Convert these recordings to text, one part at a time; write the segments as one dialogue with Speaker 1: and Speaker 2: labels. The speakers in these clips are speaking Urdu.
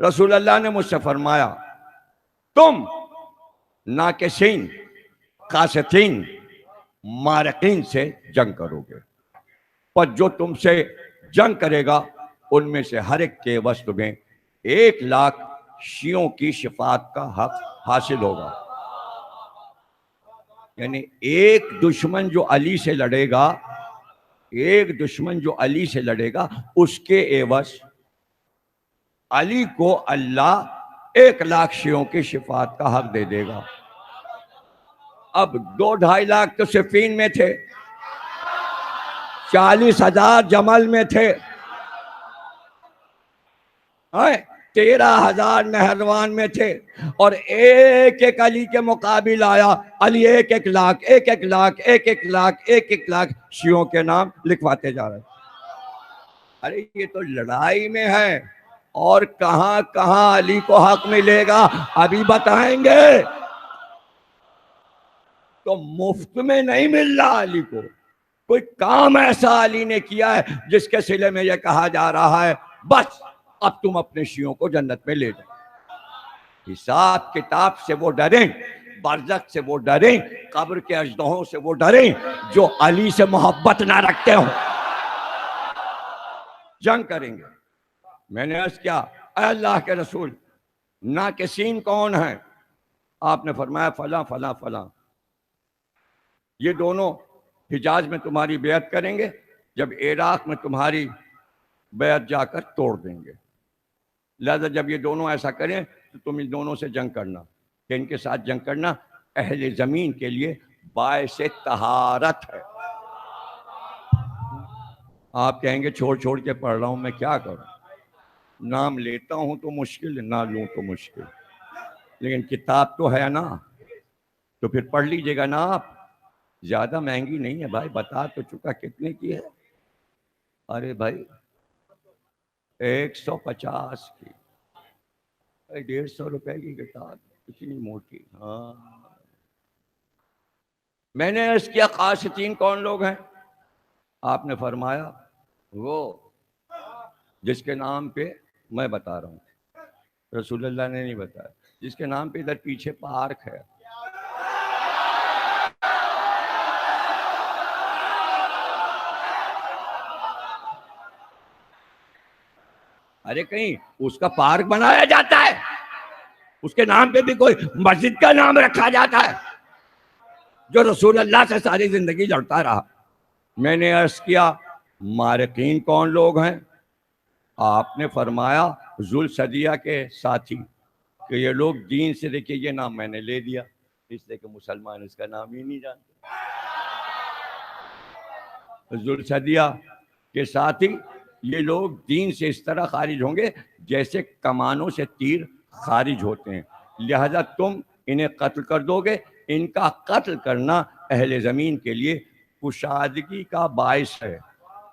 Speaker 1: رسول اللہ نے مجھ سے فرمایا تم ناکسین، قاستین، مارقین سے جنگ کرو گے، پر جو تم سے جنگ کرے گا ان میں سے ہر ایک کے عوض تمہیں 1,00,000 شیعوں کی شفاعت کا حق حاصل ہوگا۔ یعنی ایک دشمن جو علی سے لڑے گا، ایک دشمن جو علی سے لڑے گا، اس کے عوض علی کو اللہ 1,00,000 شیعوں کی شفاعت کا حق دے دے گا۔ اب 2-2.5 تو صفین میں تھے، 40,000 جمل میں تھے، 13,000 نہروان میں تھے، اور ایک ایک علی کے مقابل آیا۔ علی 1,00,000 1,00,000 1,00,000 1,00,000 شیعوں کے نام لکھواتے جا رہے ہیں۔ ارے یہ تو لڑائی میں ہے، اور کہاں کہاں علی کو حق ملے گا ابھی بتائیں گے۔ تو مفت میں نہیں مل رہا علی کو، کوئی کام ایسا علی نے کیا ہے جس کے صلے میں یہ کہا جا رہا ہے بس اب تم اپنے شیعوں کو جنت میں لے جاؤ۔ حساب کتاب سے وہ ڈریں، برزخ سے وہ ڈریں، قبر کے اژدہوں سے وہ ڈریں جو علی سے محبت نہ رکھتے ہوں۔ جنگ کریں گے۔ میں نے عرض کیا اے اللہ کے رسول ناکسین کون ہیں؟ آپ نے فرمایا فلاں فلاں فلاں، یہ دونوں حجاز میں تمہاری بیعت کریں گے، جب عراق میں تمہاری بیعت جا کر توڑ دیں گے، لہذا جب یہ دونوں ایسا کریں تو تم ان دونوں سے جنگ کرنا، کہ ان کے ساتھ جنگ کرنا اہل زمین کے لیے باعث طہارت ہے۔ آپ کہیں گے چھوڑ چھوڑ کے پڑھ رہا ہوں میں کیا کروں، نام لیتا ہوں تو مشکل، نہ لوں تو مشکل، لیکن کتاب تو ہے نا، تو پھر پڑھ لیجئے گا نا آپ۔ زیادہ مہنگی نہیں ہے بھائی، بتا تو چکا کتنے کی ہے۔ ارے بھائی 150 کی، 150 روپے کی کتاب، اتنی موٹی۔ ہاں میں نے عرض کیا قاسطین کون لوگ ہیں؟ آپ نے فرمایا وہ جس کے نام پہ میں بتا رہا ہوں، رسول اللہ نے نہیں بتایا، جس کے نام پہ ادھر پیچھے پارک ہے، ارے کہیں اس کا پارک بنایا جاتا ہے، اس کے نام پہ بھی کوئی مسجد کا نام رکھا جاتا ہے، جو رسول اللہ سے ساری زندگی لڑتا رہا۔ میں نے عرض کیا مارقین کون لوگ ہیں؟ آپ نے فرمایا ذوالصدیہ کے ساتھی، کہ یہ لوگ دین سے، دیکھیے یہ نام میں نے لے دیا اس لیے کہ مسلمان اس کا نام ہی نہیں جانتے۔ ذوالصدیہ کے ساتھی یہ لوگ دین سے اس طرح خارج ہوں گے جیسے کمانوں سے تیر خارج ہوتے ہیں، لہذا تم انہیں قتل کر دو گے۔ ان کا قتل کرنا اہل زمین کے لیے کشادگی کا باعث ہے،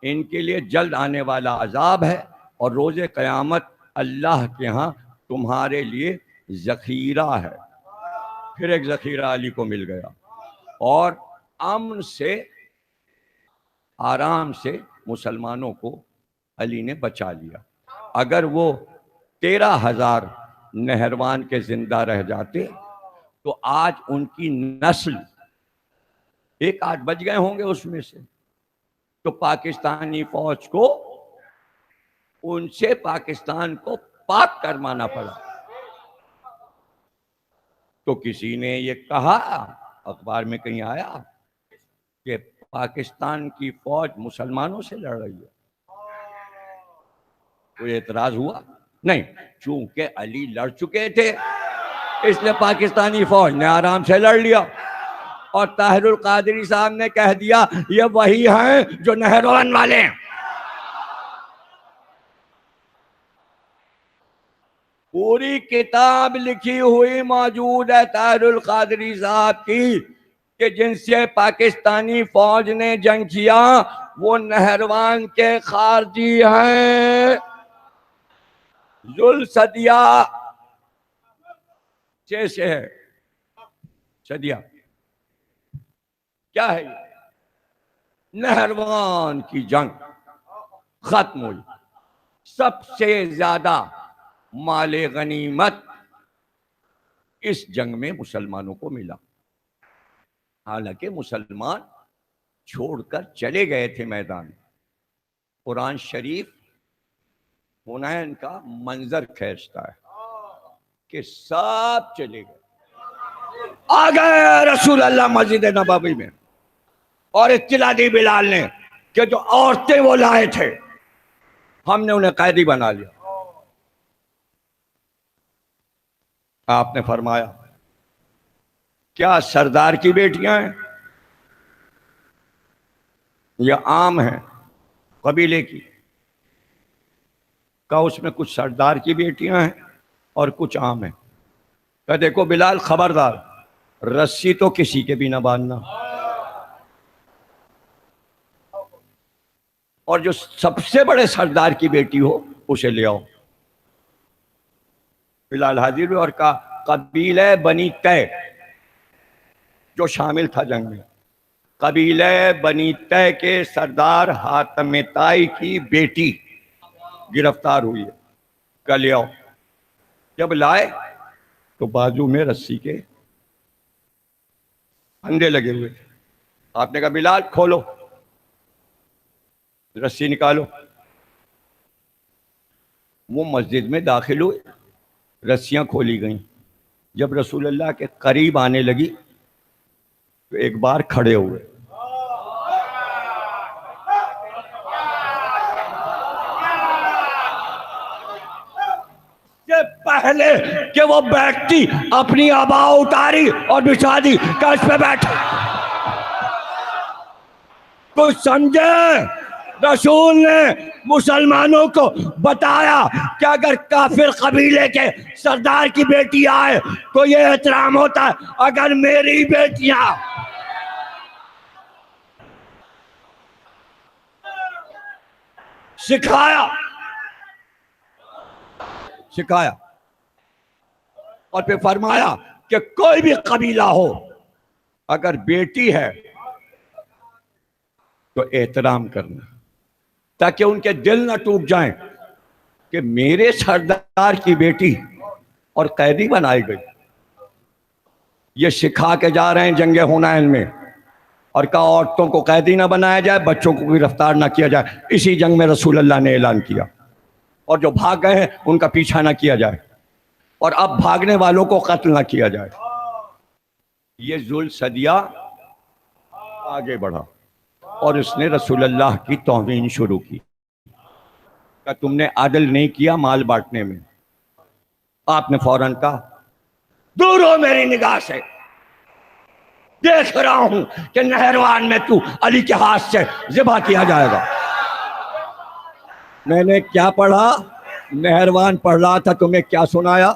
Speaker 1: ان کے لیے جلد آنے والا عذاب ہے، اور روز قیامت اللہ کے ہاں تمہارے لیے ذخیرہ ہے۔ پھر ایک ذخیرہ علی کو مل گیا، اور امن سے آرام سے مسلمانوں کو علی نے بچا لیا۔ اگر وہ 13,000 نہروان کے زندہ رہ جاتے تو آج ان کی نسل 1-8 بچ گئے ہوں گے اس میں سے، تو پاکستانی فوج کو ان سے پاکستان کو پاک کروانا پڑا۔ تو کسی نے یہ کہا، اخبار میں کہیں آیا کہ پاکستان کی فوج مسلمانوں سے لڑ رہی ہے، کوئی اعتراض ہوا؟ نہیں، چونکہ علی لڑ چکے تھے اس لیے پاکستانی فوج نے آرام سے لڑ لیا، اور طاہر القادری صاحب نے کہہ دیا یہ وہی ہیں جو نہروان والے ہیں۔ پوری کتاب لکھی ہوئی موجود ہے طاہر القادری صاحب کی، کہ جن سے پاکستانی فوج نے جنگ کیا وہ نہروان کے خارجی ہیں۔ ذوالصدیہ سے ہے، صدیہ کیا ہے؟ نہروان کی جنگ ختم ہوئی، سب سے زیادہ مال غنیمت اس جنگ میں مسلمانوں کو ملا. حالانکہ مسلمان چھوڑ کر چلے گئے تھے میدان. قرآن شریف حنین کا منظر کھینچتا ہے کہ سب چلے گئے. آ گئے رسول اللہ مسجد نبوی میں اور اطلاع دی بلال نے کہ جو عورتیں وہ لائے تھے ہم نے انہیں قیدی بنا لیا. آپ نے فرمایا کیا سردار کی بیٹیاں ہیں یا عام ہیں قبیلے کی؟ کہا اس میں کچھ سردار کی بیٹیاں ہیں اور کچھ عام ہیں. کہا دیکھو بلال خبردار رسی تو کسی کے بھی نہ باندھنا, اور جو سب سے بڑے سردار کی بیٹی ہو اسے لے آؤ. بلال حاضر ہوئے اور کہا قبیلہ بنی طے جو شامل تھا جنگ میں, قبیلہ بنی طے کے سردار حاتم طائی کی بیٹی گرفتار ہوئی ہے, کہا لے آؤ. جب لائے تو بازو میں رسی کے پھندے لگے ہوئے تھے. آپ نے کہا بلال کھولو, رسی نکالو. وہ مسجد میں داخل ہوئے, رسیاں کھولی گئیں. جب رسول اللہ کے قریب آنے لگی تو ایک بار کھڑے ہوئے. پہلے کہ وہ بیٹھتی اپنی آبا اتاری اور بچھا دی کہ اس پہ بیٹھ. کچھ سمجھے رسول نے مسلمانوں کو بتایا کہ اگر کافر قبیلے کے سردار کی بیٹی آئے تو یہ احترام ہوتا ہے, اگر میری بیٹیاں سکھایا اور پھر فرمایا کہ کوئی بھی قبیلہ ہو اگر بیٹی ہے تو احترام کرنا, تاکہ ان کے دل نہ ٹوٹ جائیں کہ میرے سردار کی بیٹی اور قیدی بنائی گئی. یہ سکھا کے جا رہے ہیں جنگ حنین میں, اور کہا عورتوں کو قیدی نہ بنایا جائے, بچوں کو گرفتار نہ کیا جائے. اسی جنگ میں رسول اللہ نے اعلان کیا, اور جو بھاگ گئے ہیں ان کا پیچھا نہ کیا جائے, اور اب بھاگنے والوں کو قتل نہ کیا جائے. یہ ذوالثدیہ آگے بڑھا اور اس نے رسول اللہ کی توہین شروع کی کہ تم نے عدل نہیں کیا مال بانٹنے میں. آپ نے فوراً کہا دور ہو میری نگاہ سے, دیکھ رہا ہوں کہ نہروان میں تو علی کے ہاتھ سے ذبح کیا جائے گا. میں نے کیا پڑھا, نہروان پڑھ رہا تھا, تمہیں کیا سنایا؟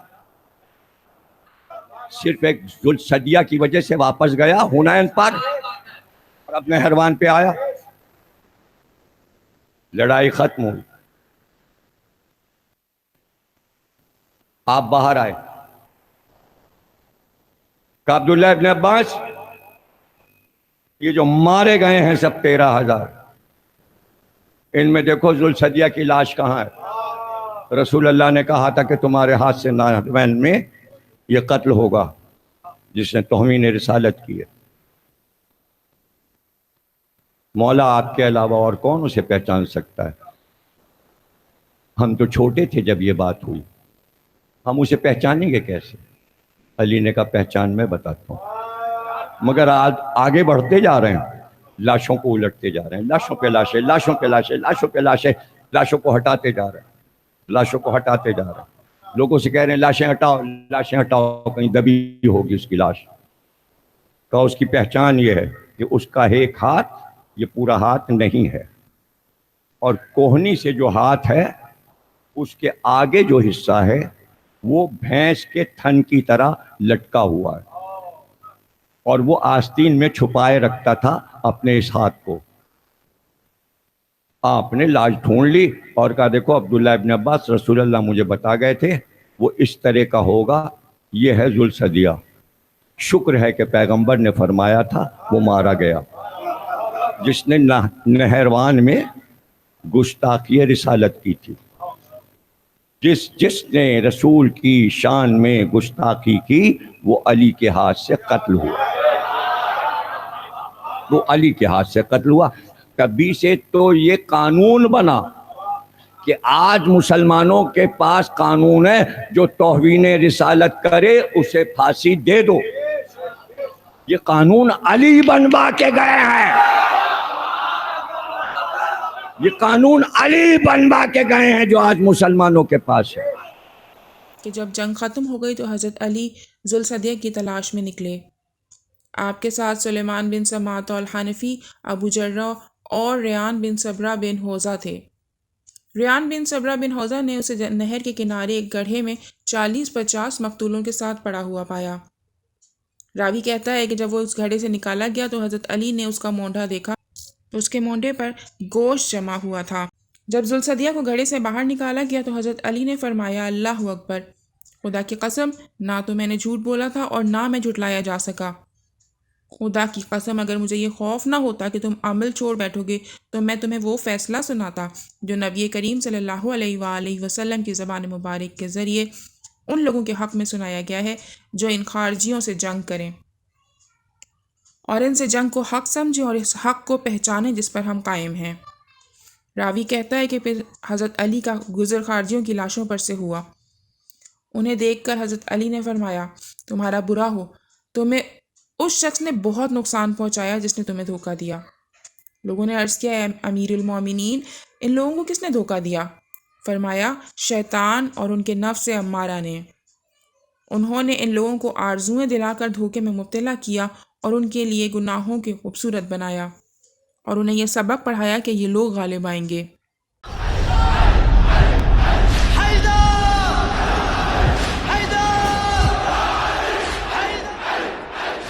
Speaker 1: صرف ایک ذوالثدیہ کی وجہ سے واپس گیا حنین پر اور اب نہروان پہ آیا. لڑائی ختم ہوئی, آپ باہر آئے. کہ عبداللہ ابن عباس یہ جو مارے گئے ہیں سب 13,000, ان میں دیکھو ذوالثدیہ کی لاش کہاں ہے؟ رسول اللہ نے کہا تھا کہ تمہارے ہاتھ سے نہروان میں یہ قتل ہوگا جس نے توہین رسالت کی ہے. مولا آپ کے علاوہ اور کون اسے پہچان سکتا ہے؟ ہم تو چھوٹے تھے جب یہ بات ہوئی, ہم اسے پہچانیں گے کیسے؟ علی نے کہا پہچان میں بتاتا ہوں. مگر آج آگے بڑھتے جا رہے ہیں, لاشوں کو الٹتے جا رہے ہیں, لاشوں پہ لاشیں, لاشوں پہ لاشیں, لاشوں پہ لاشیں, لاشوں کو ہٹاتے جا رہے ہیں, لاشوں کو ہٹاتے جا رہے ہیں. لوگوں سے کہہ رہے ہیں لاشیں ہٹاؤ, لاشیں ہٹاؤ, کہیں دبی ہوگی اس کی لاش. کہا اس کی پہچان یہ ہے کہ اس کا ایک ہاتھ یہ پورا ہاتھ نہیں ہے, اور کوہنی سے جو ہاتھ ہے اس کے آگے جو حصہ ہے وہ بھینس کے تھن کی طرح لٹکا ہوا ہے, اور وہ آستین میں چھپائے رکھتا تھا اپنے اس ہاتھ کو. آپ نے لاش ڈھونڈ لی اور کہا دیکھو عبداللہ ابن عباس رسول اللہ مجھے بتا گئے تھے وہ اس طرح کا ہوگا, یہ ہے ذوالثدیہ. شکر ہے کہ پیغمبر نے فرمایا تھا وہ مارا گیا جس نے نہروان میں گستاخی رسالت کی تھی, جس نے رسول کی شان میں گستاخی کی وہ علی کے ہاتھ سے قتل ہوا، وہ علی کے ہاتھ سے قتل ہوا۔ کبھی سے تو یہ قانون بنا کہ آج مسلمانوں کے پاس قانون ہے، جو توہین رسالت کرے اسے پھانسی دے دو۔ یہ قانون علی بنوا کے گئے ہیں، یہ قانون علی بنوا کے گئے ہیں جو آج مسلمانوں کے پاس ہے۔
Speaker 2: کہ جب جنگ ختم ہو گئی تو حضرت علی ذوالصدیہ کی تلاش میں نکلے۔ آپ کے ساتھ سلیمان بن سماط الحنفی، ابو جرہ اور ریان بن صبرہ بن حوزہ تھے۔ ریان بن صبرہ بن حوزہ نے اسے نہر کے کنارے ایک گڑھے میں 40-50 مقتولوں کے ساتھ پڑا ہوا پایا۔ راوی کہتا ہے کہ جب وہ اس گھڑے سے نکالا گیا تو حضرت علی نے اس کا مونڈھا دیکھا تو اس کے مونڈھے پر گوشت جمع ہوا تھا۔ جب ذوالصدیہ کو گھڑے سے باہر نکالا گیا تو حضرت علی نے فرمایا، اللہ اکبر، خدا کی قسم نہ تو میں نے جھوٹ بولا تھا اور نہ میں جھٹلایا جا سکا۔ خدا کی قسم اگر مجھے یہ خوف نہ ہوتا کہ تم عمل چھوڑ بیٹھو گے تو میں تمہیں وہ فیصلہ سناتا جو نبی کریم صلی اللہ علیہ وآلہ وسلم کی زبان مبارک کے ذریعے ان لوگوں کے حق میں سنایا گیا ہے جو ان خارجیوں سے جنگ کریں، اور ان سے جنگ کو حق سمجھیں اور اس حق کو پہچانیں جس پر ہم قائم ہیں۔ راوی کہتا ہے کہ پھر حضرت علی کا گزر خارجیوں کی لاشوں پر سے ہوا۔ انہیں دیکھ کر حضرت علی نے فرمایا، تمہارا برا ہو، تمہیں اس شخص نے بہت نقصان پہنچایا جس نے تمہیں دھوکہ دیا۔ لوگوں نے عرض کیا، اے امیر المومنین، ان لوگوں کو کس نے دھوکہ دیا؟ فرمایا، شیطان اور ان کے نفس امارہ نے۔ انہوں نے ان لوگوں کو آرزویں دلا کر دھوکے میں مبتلا کیا اور ان کے لیے گناہوں کے خوبصورت بنایا، اور انہیں یہ سبق پڑھایا کہ یہ لوگ غالب آئیں گے۔